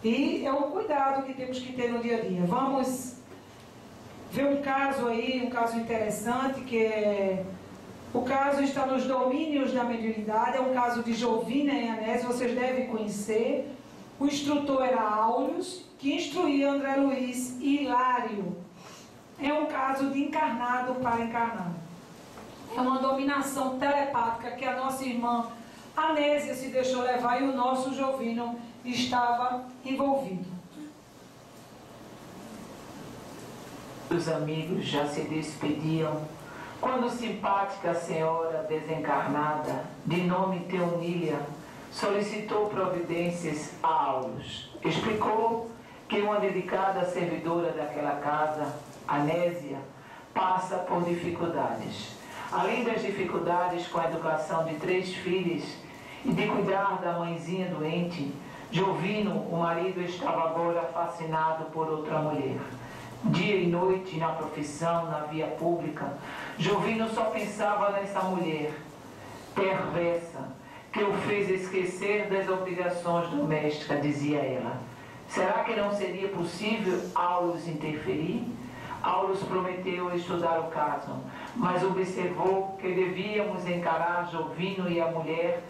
E é o cuidado que temos que ter no dia a dia. Vamos ver um caso aí, um caso interessante, que é... O caso está nos domínios da mediunidade, é um caso de Jovina e Anésia, vocês devem conhecer. O instrutor era Áureos, que instruía André Luiz e Hilário. É um caso de encarnado para encarnado. É uma dominação telepática que a nossa irmã Anésia se deixou levar e o nosso Jovino estava envolvido. Os amigos já se despediam quando simpática senhora desencarnada, de nome Teonília, solicitou providências a Áureos. Explicou que uma dedicada servidora daquela casa, Anésia, passa por dificuldades. Além das dificuldades com a educação de 3 filhas e de cuidar da mãezinha doente, Jovino, o marido, estava agora fascinado por outra mulher. Dia e noite, na profissão, na via pública, Jovino só pensava nessa mulher perversa, que o fez esquecer das obrigações domésticas, dizia ela. Será que não seria possível Áureos interferir? Áureos prometeu estudar o caso, mas observou que devíamos encarar Jovino e a mulher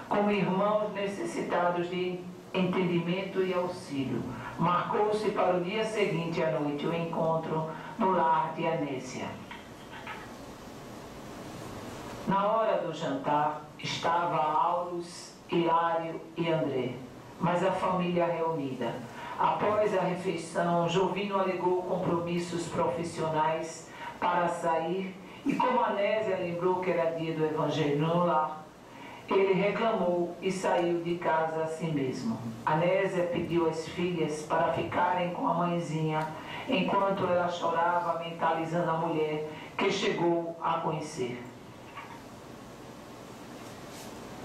como irmãos necessitados de entendimento e auxílio. Marcou-se para o dia seguinte à noite o encontro no lar de Anésia. Na hora do jantar estava Áureos, Hilário e André, mas a família reunida. Após a refeição, Jovino alegou compromissos profissionais para sair e, como Anésia lembrou que era dia do Evangelho no lar, ele reclamou e saiu de casa a si mesmo. Anésia pediu às filhas para ficarem com a mãezinha, enquanto ela chorava, mentalizando a mulher que chegou a conhecer.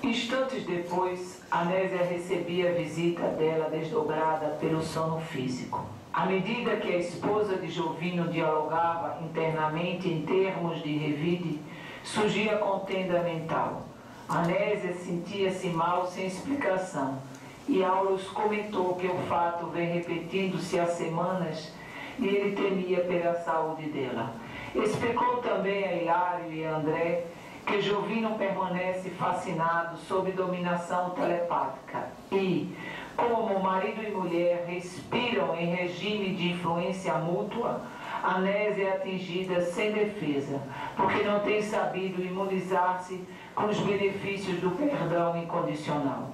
Instantes depois, Anésia recebia a visita dela desdobrada pelo sono físico. À medida que a esposa de Jovino dialogava internamente em termos de revide, surgia contenda mental. Anésia sentia-se mal sem explicação, e Áureos comentou que o fato vem repetindo-se há semanas e ele temia pela saúde dela. Explicou também a Hilário e a André que Jovino permanece fascinado sob dominação telepática e, como marido e mulher respiram em regime de influência mútua, Anésia é atingida sem defesa, porque não tem sabido imunizar-se com os benefícios do perdão incondicional.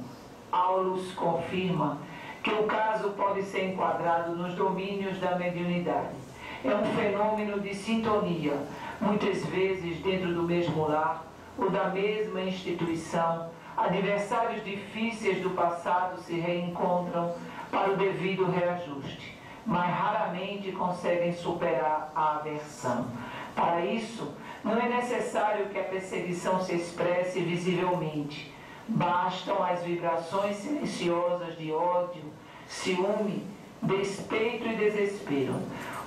Áureos confirma que o caso pode ser enquadrado nos domínios da mediunidade. É um fenômeno de sintonia, muitas vezes dentro do mesmo lar ou da mesma instituição. Adversários difíceis do passado se reencontram para o devido reajuste, mas raramente conseguem superar a aversão. Para isso, não é necessário que a perseguição se expresse visivelmente. Bastam as vibrações silenciosas de ódio, ciúme, despeito e desespero.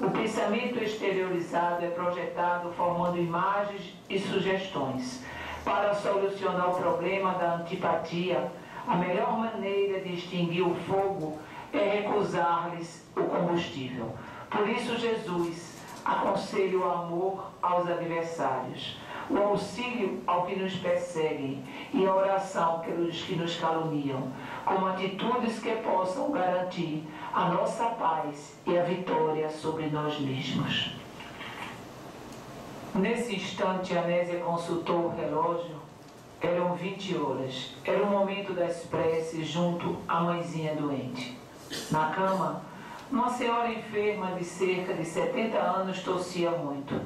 O pensamento exteriorizado é projetado formando imagens e sugestões. Para solucionar o problema da antipatia, a melhor maneira de extinguir o fogo é recusar-lhes o combustível. Por isso Jesus aconselha o amor aos adversários, o auxílio ao que nos perseguem e a oração pelos que nos caluniam, como atitudes que possam garantir a nossa paz e a vitória sobre nós mesmos. Nesse instante, Anésia consultou o relógio. Eram 20 horas. Era o momento das preces junto à mãezinha doente. Na cama, uma senhora enferma de cerca de 70 anos tossia muito.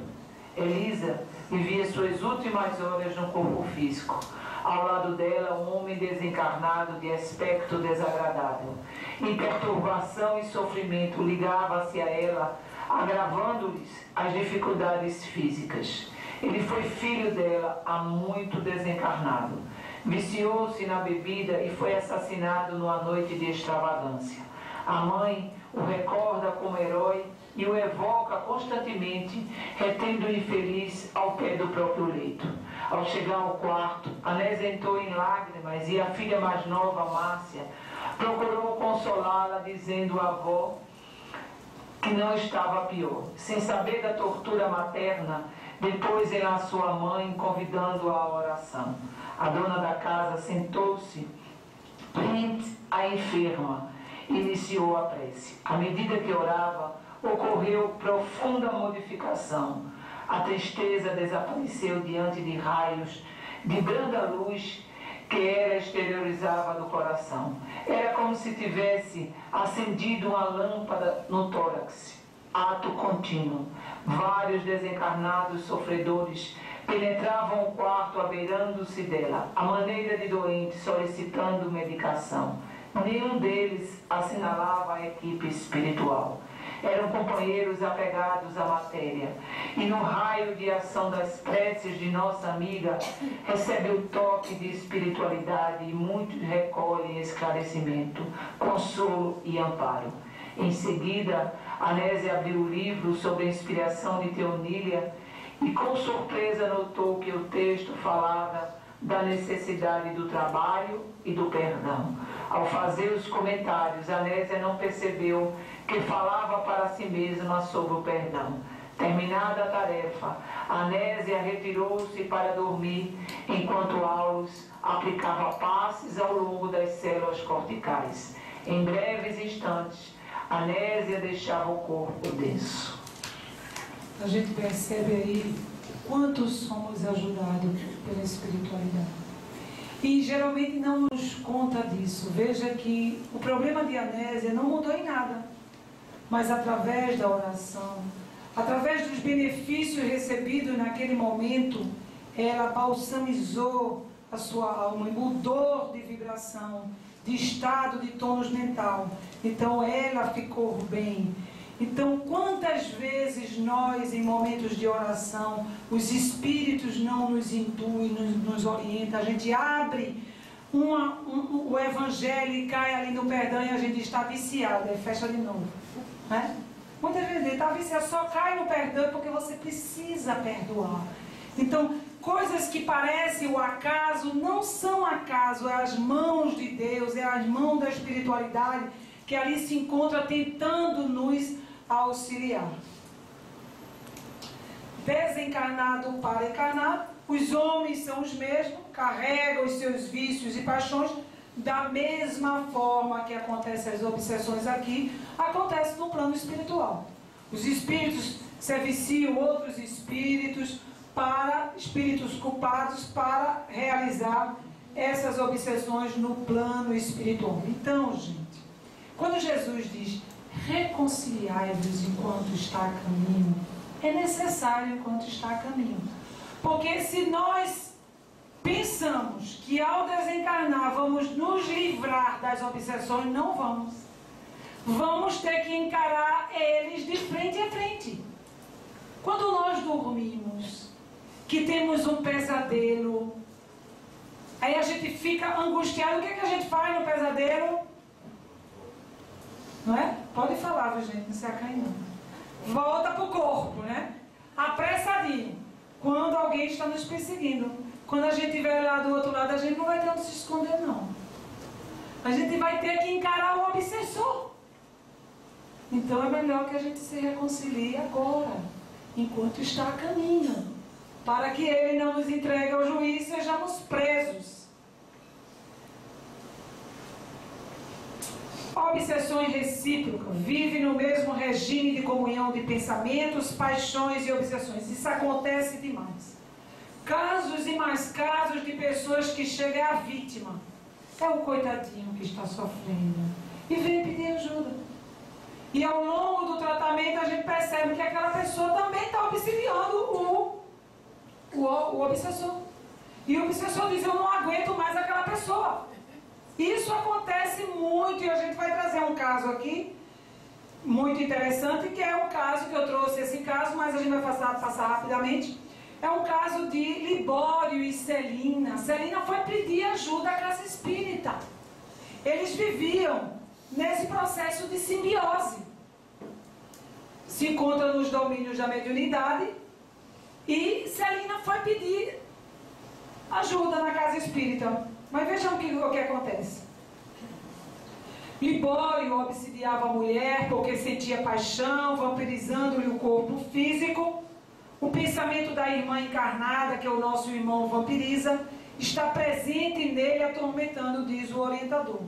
Elisa vivia suas últimas horas no corpo físico. Ao lado dela, um homem desencarnado de aspecto desagradável. Em perturbação e sofrimento, ligava-se a ela, agravando-lhes as dificuldades físicas. Ele foi filho dela há muito desencarnado. Viciou-se na bebida e foi assassinado numa noite de extravagância. A mãe o recorda como herói e o evoca constantemente, retendo o infeliz ao pé do próprio leito. Ao chegar ao quarto, Anésia entrou em lágrimas e a filha mais nova, Márcia, procurou consolá-la, dizendo à avó que não estava pior. Sem saber da tortura materna, depois-lhe a sua mãe, convidando-a à oração. A dona da casa sentou-se frente à enferma e iniciou a prece. À medida que orava, ocorreu profunda modificação. A tristeza desapareceu diante de raios de branda luz que ela exteriorizava do coração. Era como se tivesse acendido uma lâmpada no tórax. Ato contínuo. Vários desencarnados sofredores penetravam o quarto abeirando-se dela, à maneira de doente, solicitando medicação. Nenhum deles assinalava a equipe espiritual. Eram companheiros apegados à matéria. E no raio de ação das preces de nossa amiga, recebe o toque de espiritualidade e muitos recolhem esclarecimento, consolo e amparo. Em seguida, Anésia abriu o livro sobre a inspiração de Teonília e com surpresa notou que o texto falava da necessidade do trabalho e do perdão. Ao fazer os comentários, Anésia não percebeu que falava para si mesma sobre o perdão. Terminada a tarefa, Anésia retirou-se para dormir, enquanto Aulos aplicava passes ao longo das células corticais. Em breves instantes, Anésia deixava o corpo denso. A gente percebe aí quanto somos ajudados pela espiritualidade. E geralmente não nos conta disso. Veja que o problema de Anésia não mudou em nada. Mas através da oração, através dos benefícios recebidos naquele momento, ela balsamizou a sua alma e mudou de vibração, de estado, de tônus mental. Então ela ficou bem. Então, quantas vezes nós, em momentos de oração, os espíritos não nos intuem, nos orientam, a gente abre o evangelho e cai ali no perdão e a gente está viciado, aí fecha de novo. Né? Muitas vezes está viciado, só cai no perdão porque você precisa perdoar. Então, coisas que parecem o acaso, não são acaso, é as mãos de Deus, é as mãos da espiritualidade que ali se encontra tentando nos auxiliar. Desencarnado para encarnado, os homens são os mesmos, carregam os seus vícios e paixões da mesma forma que acontecem as obsessões aqui, acontece no plano espiritual. Os espíritos se viciam outros espíritos culpados para realizar essas obsessões no plano espiritual. Então, gente, quando Jesus diz reconciliai-vos enquanto está a caminho, é necessário enquanto está a caminho. Porque se nós pensamos que ao desencarnar vamos nos livrar das obsessões, não vamos. Vamos ter que encarar eles de frente a frente. Quando nós dormimos, que temos um pesadelo, aí a gente fica angustiado, o que é que a gente faz no pesadelo? Não é? Pode falar, viu, gente? Não se acanhe não. Volta para o corpo, né? Apressadinho. Quando alguém está nos perseguindo. Quando a gente estiver lá do outro lado, a gente não vai ter onde se esconder, não. A gente vai ter que encarar o obsessor. Então é melhor que a gente se reconcilie agora, enquanto está a caminho, para que ele não nos entregue ao juiz e sejamos presos. Obsessões recíprocas, vive no mesmo regime de comunhão de pensamentos, paixões e obsessões. Isso acontece demais. Casos e mais casos de pessoas que chegam à vítima. É o coitadinho que está sofrendo. E vem pedir ajuda. E ao longo do tratamento a gente percebe que aquela pessoa também está obsidiando o obsessor. E o obsessor diz, eu não aguento mais aquela pessoa. Isso acontece muito e a gente vai trazer um caso aqui muito interessante, que é um caso que eu trouxe esse caso, mas a gente vai passar rapidamente. É um caso de Libório e Celina. Celina foi pedir ajuda à casa espírita. Eles viviam nesse processo de simbiose. Se encontra nos domínios da mediunidade e Celina foi pedir ajuda na casa espírita. Mas vejam o que acontece. Libório obsidiava a mulher porque sentia paixão, vampirizando-lhe o corpo físico. O pensamento da irmã encarnada, que é o nosso irmão vampiriza, está presente nele, atormentando, diz o orientador.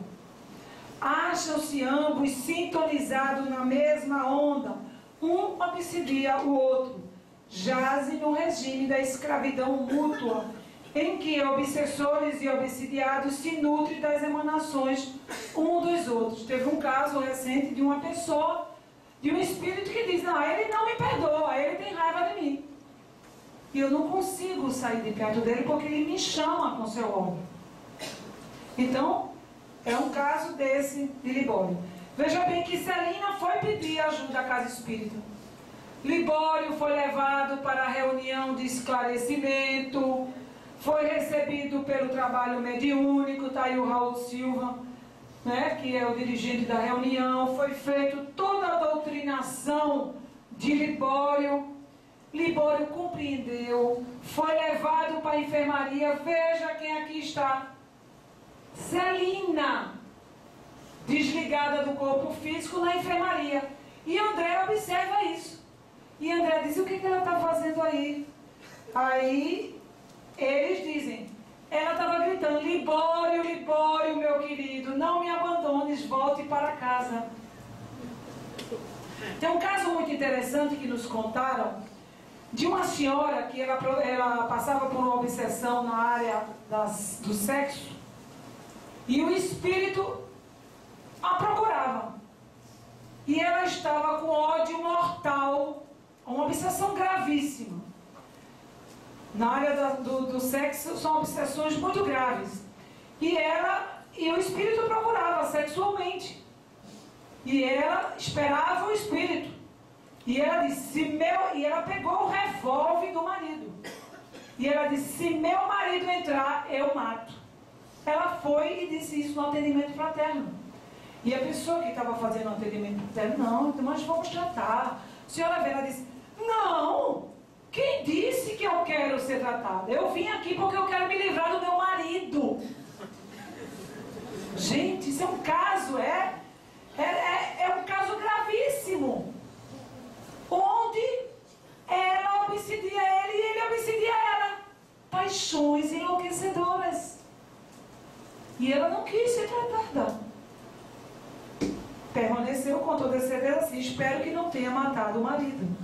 Acham-se ambos sintonizados na mesma onda. Um obsidia o outro. Jazem no regime da escravidão mútua, em que obsessores e obsidiados se nutrem das emanações um dos outros. Teve um caso recente de uma pessoa, de um espírito que diz: não, ele não me perdoa, ele tem raiva de mim. E eu não consigo sair de perto dele porque ele me chama com seu ódio. Então, é um caso desse de Libório. Veja bem que Celina foi pedir ajuda à casa espírita. Libório foi levado para a reunião de esclarecimento, foi recebido pelo trabalho mediúnico, está aí o Raul Silva, né, que é o dirigente da reunião. Foi feita toda a doutrinação de Libório. Libório compreendeu, foi levado para a enfermaria. Veja quem aqui está. Celina, desligada do corpo físico na enfermaria. E André observa isso. E André diz: o que ela está fazendo aí? Aí eles dizem: ela estava gritando: Libório, Libório, meu querido, não me abandones, volte para casa. Tem um caso muito interessante que nos contaram de uma senhora que ela passava por uma obsessão na área do sexo, e o espírito a procurava. E ela estava com ódio mortal, uma obsessão gravíssima. Na área do sexo são obsessões muito graves. E o espírito procurava sexualmente. E ela esperava o espírito. E ela disse: e ela pegou o revólver do marido. E ela disse: se meu marido entrar, eu mato. Ela foi e disse isso no atendimento fraterno. E a pessoa que estava fazendo o atendimento fraterno: não, então nós vamos tratar. A senhora Vera disse: não, quem disse que eu quero ser tratada? Eu vim aqui porque eu quero me livrar do meu marido. Gente, isso é um caso, é um caso gravíssimo. Onde ela obsidia ele e ele obsidia ela. Paixões enlouquecedoras. E ela não quis ser tratada. Permaneceu com toda certeza assim: espero que não tenha matado o marido,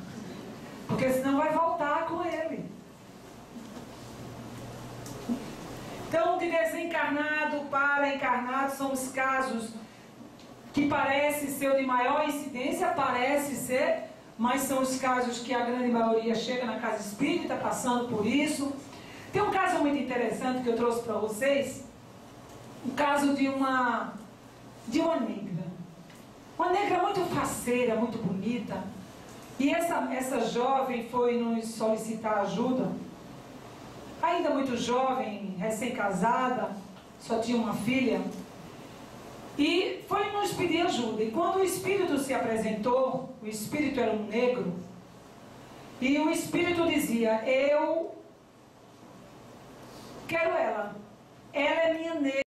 porque senão vai voltar com ele. Então, de desencarnado para encarnado são os casos que parecem ser o de maior incidência, parece ser, mas são os casos que a grande maioria chega na casa espírita passando por isso. Tem um caso muito interessante que eu trouxe para vocês, o caso de uma negra. Uma negra muito faceira, muito bonita. E essa jovem foi nos solicitar ajuda, ainda muito jovem, recém-casada, só tinha uma filha, e foi nos pedir ajuda. E quando o espírito se apresentou, o espírito era um negro, e o espírito dizia: eu quero ela é minha negra.